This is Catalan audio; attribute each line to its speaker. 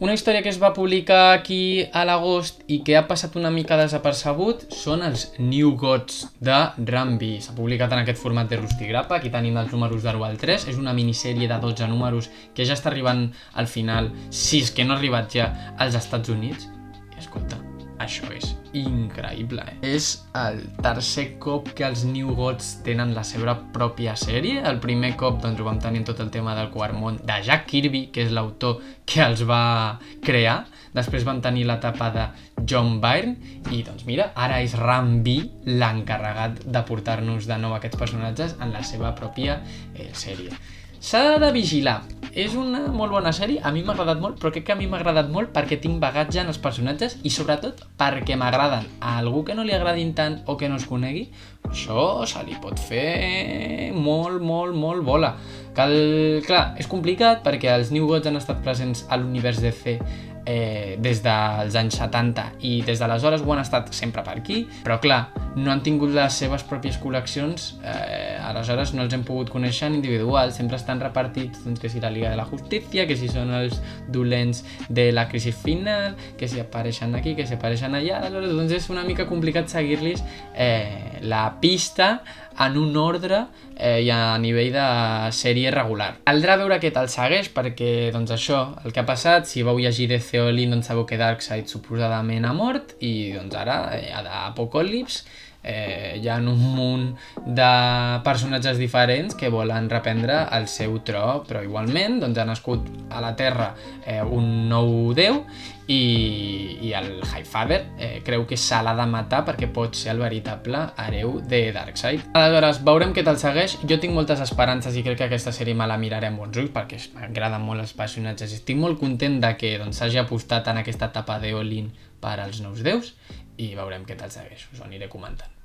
Speaker 1: Una història que es va publicar aquí a l'agost i que ha passat una mica desapercebut són els New Gods de Rambi. S'ha publicat en aquest format de Rusty Grappa, aquí tenim els números de l'1 al 3, és una minissèrie de 12 números que ja està arribant al final, si és que no ha arribat ja als Estats Units. I escolta, això és increïble, És el tercer cop que els New Gods tenen la seva pròpia sèrie. El primer cop doncs, ho vam tenir en tot el tema del Quart Món de Jack Kirby, que és l'autor que els va crear. Després van tenir l'etapa de John Byrne i doncs mira, ara és Rambi l'encarregat de portar-nos de nou aquests personatges en la seva pròpia sèrie. S'ha de vigilar. És una molt bona sèrie, a mi m'ha agradat molt, però crec que a mi m'ha agradat molt perquè tinc bagatge en els personatges i sobretot perquè m'agraden. A algú que no li agradin tant o que no es conegui, això se li pot fer molt bola. Clar, és complicat perquè els New Gods han estat presents a l'univers DC des dels anys 70 i des d'aleshores ho han estat sempre per aquí, però clar, no han tingut les seves pròpies col·leccions, aleshores no els hem pogut conèixer en individual, sempre estan repartits, doncs, que si la Liga de la Justícia, que si són els dolents de la crisi final, que si apareixen aquí, que si apareixen allà, aleshores doncs és una mica complicat seguir-los la pista en un ordre i a nivell de sèrie regular. Caldrà veure què tal segueix perquè doncs això, el que ha passat, si vau llegir DC All In, doncs sabeu que Darkseid suposadament ha mort i doncs ara a d'Apocalips hi ha un munt de personatges diferents que volen reprendre el seu tro, però igualment doncs, ha nascut a la Terra un nou déu i el Highfather creu que se l'ha de matar perquè pot ser el veritable hereu de Darkseid. Aleshores, veurem què tal segueix. Jo tinc moltes esperances i crec que aquesta sèrie me la miraré amb bons ulls perquè m'agraden molt els personatges. Estic molt content de que s'hagi apostat en aquesta etapa de All In per als nous déus i veurem què tal segueix, us ho aniré comentant.